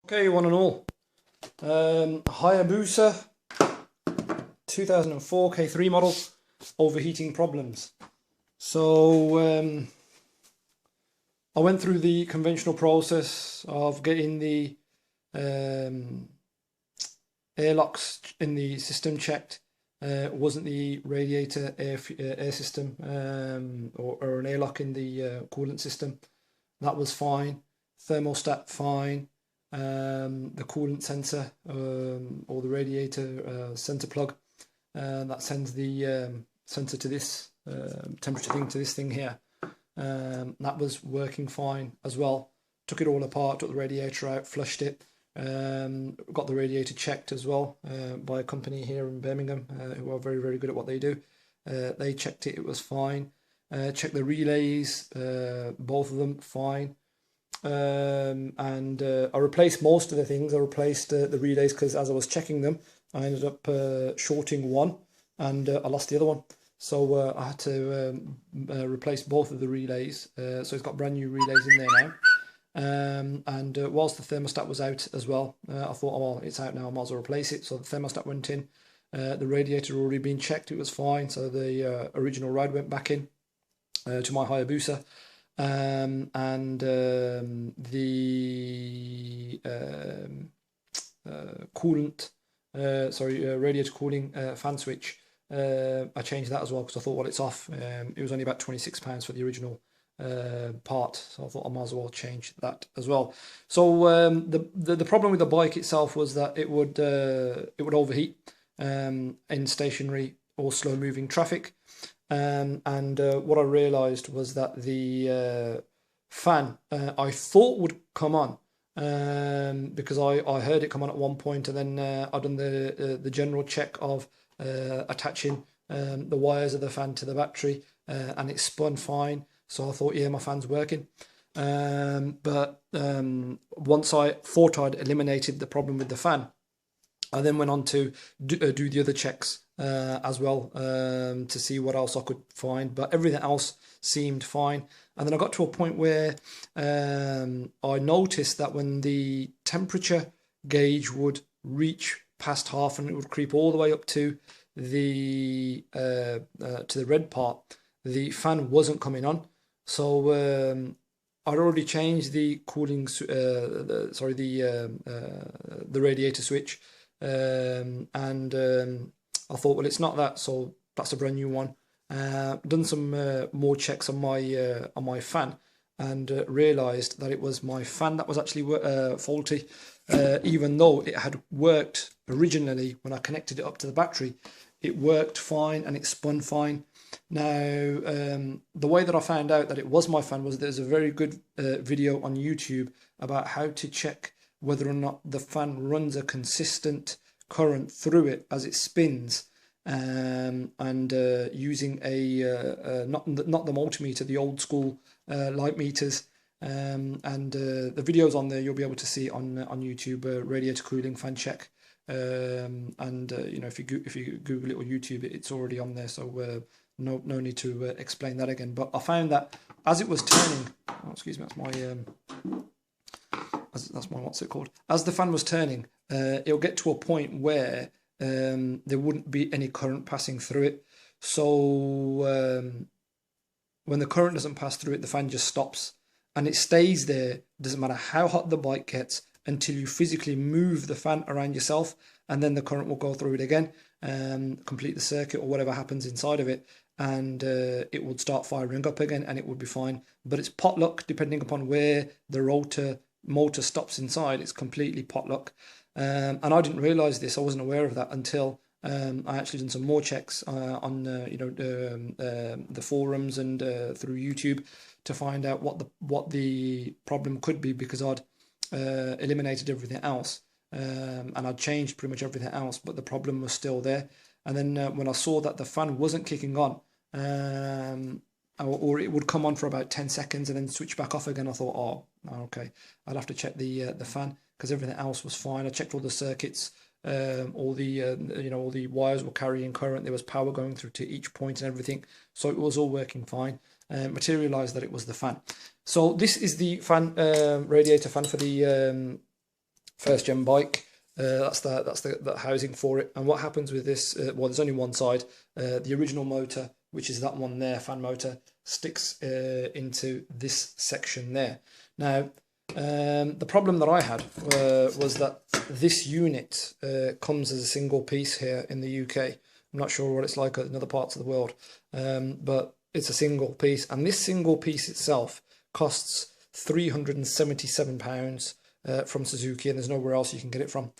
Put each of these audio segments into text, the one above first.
Okay, one and all. Hayabusa 2004 K3 model, overheating problems. So I went through the conventional process of getting the airlocks in the system checked. It wasn't the radiator air system or an airlock in the coolant system. That was fine. Thermostat fine. The coolant sensor or the radiator sensor plug that sends the sensor to this temperature thing to this thing here. That was working fine as well. Took it all apart, took the radiator out, flushed it. Got the radiator checked as well by a company here in Birmingham who are very, very good at what they do. They checked it, it was fine. Checked the relays, both of them fine. And I replaced most of the things. I replaced the relays because as I was checking them, I ended up shorting one and I lost the other one. So I had to replace both of the relays. So it's got brand new relays in there now. And whilst the thermostat was out as well, I thought, oh, well, it's out now, I might as well replace it. So the thermostat went in. The radiator had already been checked, it was fine. So the original ride went back in to my Hayabusa. The coolant, radiator cooling fan switch, I changed that as well because I thought, well, it's off. It was only about £26 for the original part, so I thought I might as well change that as well. So the problem with the bike itself was that it would overheat in stationary or slow moving traffic. What I realized was that the fan I thought would come on because I heard it come on at one point, and then I'd done the general check of attaching the wires of the fan to the battery, and it spun fine. So I thought, yeah, my fan's working. But once I thought I'd eliminated the problem with the fan, I then went on to do the other checks as well to see what else I could find, but everything else seemed fine. And then I got to a point where I noticed that when the temperature gauge would reach past half and it would creep all the way up to the red part, the fan wasn't coming on. So I'd already changed the cooling, the radiator switch. I thought, well, it's not that, so that's a brand new one. Done some more checks on my fan, and realised that it was my fan that was actually faulty, even though it had worked originally when I connected it up to the battery. It worked fine and it spun fine. Now, the way that I found out that it was my fan was there's a very good video on YouTube about how to check whether or not the fan runs a consistent current through it as it spins, and using a not the multimeter, the old school light meters, the videos on there you'll be able to see on YouTube, radiator cooling fan check, you know, if you Google it or YouTube it, it's already on there, so no need to explain that again. But I found that as it was turning, oh, excuse me, that's my what's it called, as the fan was turning, it'll get to a point where there wouldn't be any current passing through it. So when the current doesn't pass through it, the fan just stops and it stays there. Doesn't matter how hot the bike gets until you physically move the fan around yourself, and then the current will go through it again, complete the circuit or whatever happens inside of it, and it would start firing up again and it would be fine. But it's potluck depending upon where the motor stops inside. It's completely potluck, and I didn't realize this. I wasn't aware of that until I actually done some more checks on the forums and through YouTube to find out what the problem could be, because I'd eliminated everything else, and I'd changed pretty much everything else, but the problem was still there. And then when I saw that the fan wasn't kicking on, or it would come on for about 10 seconds and then switch back off again, I thought, oh, okay, I'll have to check the fan, because everything else was fine. I checked all the circuits, all the wires were carrying current, there was power going through to each point and everything, so it was all working fine. Materialized that it was the fan. So this is the fan, radiator fan for the first gen bike. That's the housing for it. And what happens with this? Well, there's only one side. The original motor, which is that one there, fan motor, sticks into this section there. Now, the problem that I had was that this unit comes as a single piece here in the UK. I'm not sure what it's like in other parts of the world, but it's a single piece, and this single piece itself costs £377 from Suzuki, and there's nowhere else you can get it from.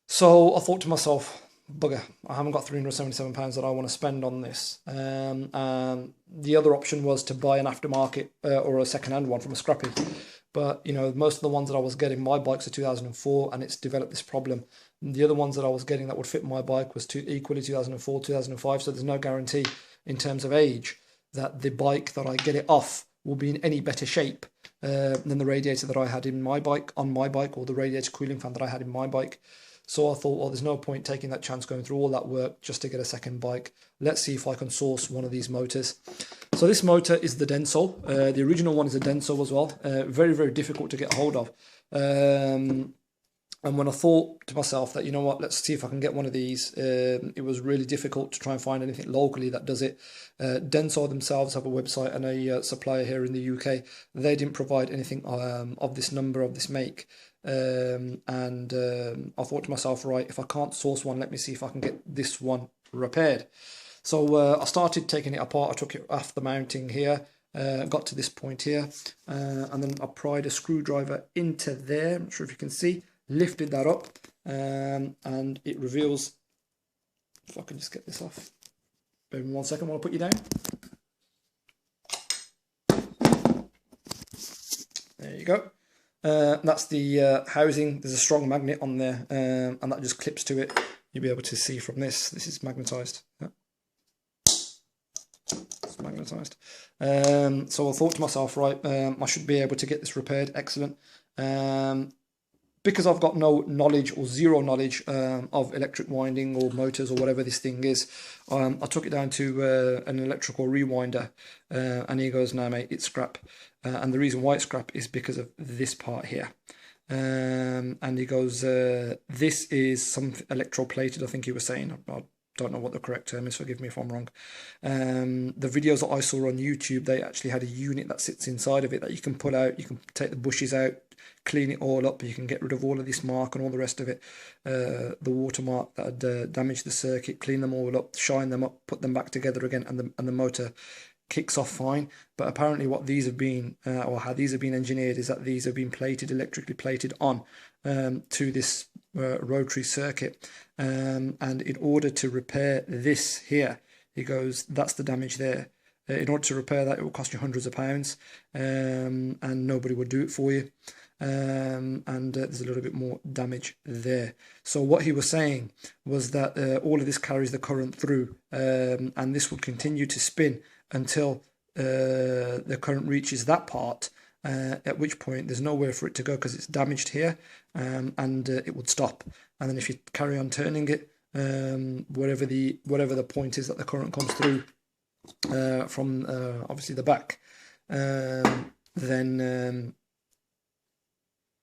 So I thought to myself, bugger, I haven't got £377 that I want to spend on this. And the other option was to buy an aftermarket or a second-hand one from a scrappy. But, you know, most of the ones that I was getting, my bike's a 2004, and it's developed this problem. And the other ones that I was getting that would fit my bike was equally 2004, 2005, so there's no guarantee in terms of age that the bike that I get it off will be in any better shape than the radiator that I had in my bike, or the radiator cooling fan that I had in my bike. So I thought, well, there's no point taking that chance going through all that work just to get a second bike. Let's see if I can source one of these motors. So this motor is the Denso. The original one is a Denso as well. Very, very difficult to get hold of. And when I thought to myself that, you know what, let's see if I can get one of these, it was really difficult to try and find anything locally that does it. Denso themselves have a website and a supplier here in the UK. They didn't provide anything of this number, of this make. I thought to myself, right, if I can't source one, let me see if I can get this one repaired. So I started taking it apart. I took it off the mounting here, got to this point here, and then I pried a screwdriver into there. I'm not sure if you can see. Lifted that up, and it reveals, if I can just get this off, bear with me 1 second while I put you down. There you go. That's the housing. There's a strong magnet on there, and that just clips to it. You'll be able to see from this. This is magnetized. Yeah. It's magnetized. So I thought to myself, right, I should be able to get this repaired. Excellent. Because I've got no knowledge or zero knowledge of electric winding or motors or whatever this thing is, I took it down to an electrical rewinder, and he goes, no mate, it's scrap. And the reason why it's scrap is because of this part here. And he goes, this is some electroplated, I think he was saying. I don't know what the correct term is, forgive me if I'm wrong. The videos that I saw on YouTube, they actually had a unit that sits inside of it that you can pull out. You can take the bushes out, clean it all up, you can get rid of all of this mark and all the rest of it, the watermark that had damaged the circuit, clean them all up, shine them up, put them back together again, and the motor kicks off fine. But apparently what these have been, or how these have been engineered, is that these have been plated, electrically plated on to this rotary circuit, and in order to repair this here, he goes, that's the damage there. In order to repair that, it will cost you hundreds of pounds, and nobody would do it for you. And there's a little bit more damage there. So what he was saying was that all of this carries the current through, and this will continue to spin until the current reaches that part, at which point there's nowhere for it to go because it's damaged here, and it would stop. And then if you carry on turning it, whatever the point is that the current comes through from obviously the back, then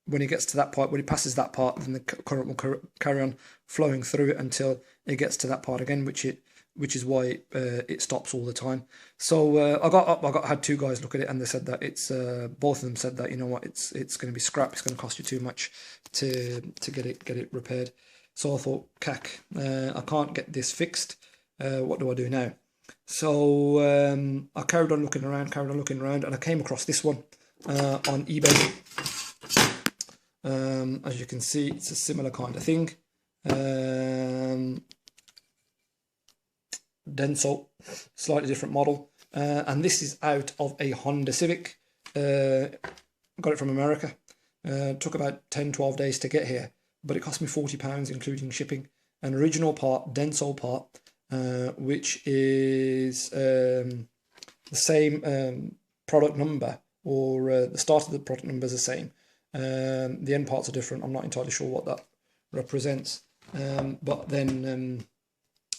when he gets to that part, when he passes that part, then the current will carry on flowing through it until it gets to that part again, which is why it stops all the time. So I had two guys look at it, and they said that it's both of them said that, you know what, it's going to be scrap. It's going to cost you too much to get it repaired. So I thought, cack, I can't get this fixed. What do I do now? So I carried on looking around, and I came across this one on eBay. As you can see, it's a similar kind of thing. Denso, slightly different model, and this is out of a Honda Civic. Got it from America. Took about 10-12 days to get here, but it cost me £40 including shipping. An original part, Denso part, which is the same product number, or the start of the product number is the same. The end parts are different. I'm not entirely sure what that represents. But then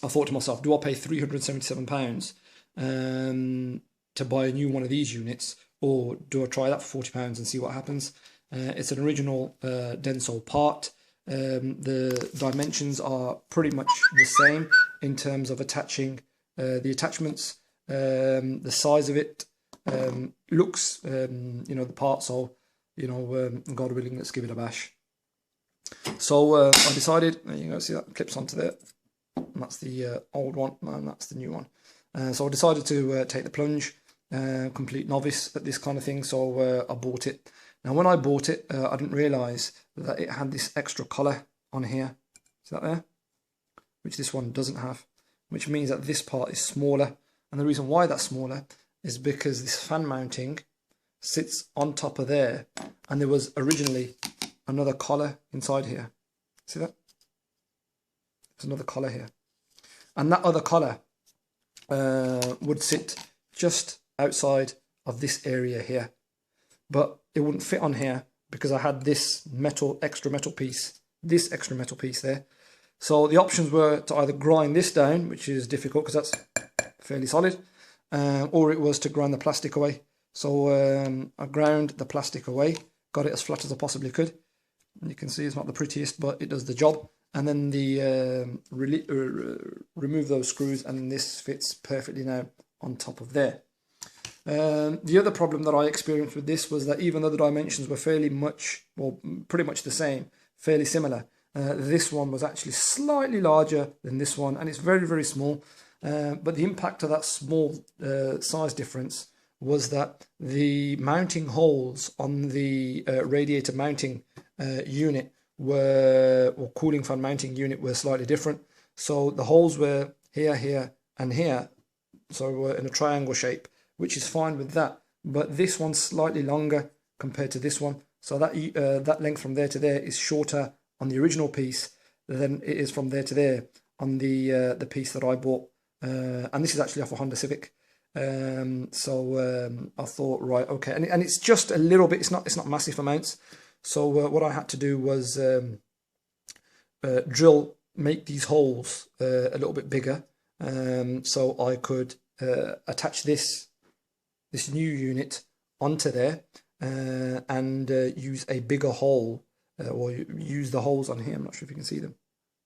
I thought to myself, do I pay £377 to buy a new one of these units, or do I try that for £40 and see what happens? It's an original Denso part. The dimensions are pretty much the same in terms of attaching the attachments. The size of it looks, the part. So, God willing, let's give it a bash. So I decided, you go see that clips onto there. And that's the old one, and that's the new one. So I decided to take the plunge. Complete novice at this kind of thing, so I bought it. Now when I bought it, I didn't realise that it had this extra collar on here. Is that there? Which this one doesn't have, which means that this part is smaller. And the reason why that's smaller is because this fan mounting sits on top of there, and there was originally another collar inside here. See that? There's another collar here, and that other collar would sit just outside of this area here, but it wouldn't fit on here because I had this extra metal piece there. So the options were to either grind this down, which is difficult because that's fairly solid, or it was to grind the plastic away. So I ground the plastic away, got it as flat as I possibly could. And you can see it's not the prettiest, but it does the job. And then remove those screws, and this fits perfectly now on top of there. The other problem that I experienced with this was that even though the dimensions were pretty much the same, fairly similar, this one was actually slightly larger than this one, and it's very, very small. But the impact of that small size difference was that the mounting holes on the radiator mounting unit or cooling fan mounting unit were slightly different. So the holes were here, and here, so in a triangle shape, which is fine with that. But this one's slightly longer compared to this one, so that length from there to there is shorter on the original piece than it is from there to there on the piece that I bought. And this is actually off a Honda Civic. So I thought, right, okay, and it's just a little bit. It's not massive amounts. So what I had to do was make these holes a little bit bigger, so I could attach this new unit onto there and use a bigger hole, or use the holes on here. I'm not sure if you can see them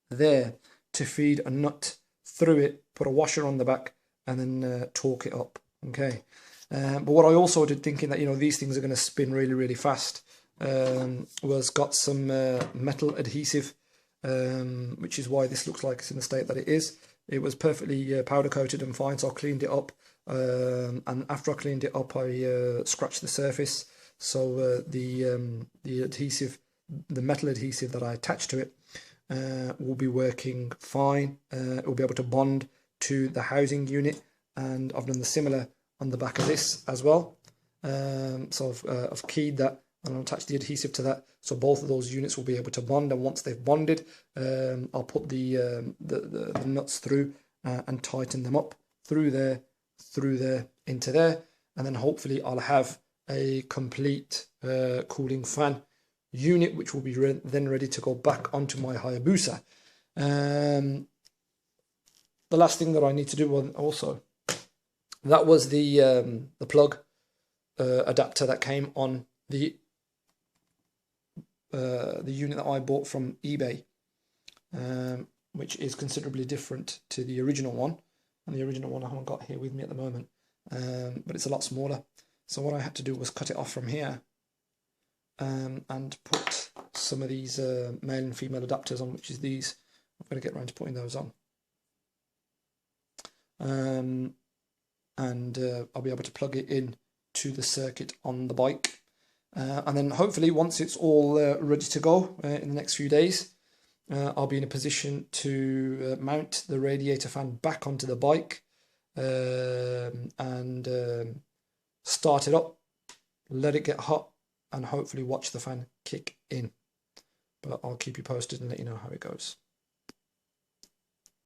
there, to feed a nut through it, put a washer on the back, and then torque it up. Okay, but what I also did, thinking that these things are going to spin really, really fast, was got some metal adhesive, which is why this looks like it's in the state that it is. It was perfectly powder coated and fine, so I cleaned it up, and after I cleaned it up, I scratched the surface. So the adhesive, the metal adhesive that I attached to it, will be working fine. It will be able to bond to the housing unit, and I've done the similar on the back of this as well. So I've keyed that and I'll attach the adhesive to that, so both of those units will be able to bond. And once they've bonded, I'll put the nuts through and tighten them up through there, into there, and then hopefully I'll have a complete cooling fan unit, which will be then ready to go back onto my Hayabusa. The last thing that I need to do also, that was the plug adapter that came on the unit that I bought from eBay, which is considerably different to the original one. And the original one I haven't got here with me at the moment, but it's a lot smaller. So what I had to do was cut it off from here, and put some of these male and female adapters on, which is these. I'm going to get around to putting those on. And I'll be able to plug it in to the circuit on the bike. And then hopefully once it's all ready to go in the next few days, I'll be in a position to mount the radiator fan back onto the bike, and start it up, let it get hot, and hopefully watch the fan kick in. But I'll keep you posted and let you know how it goes.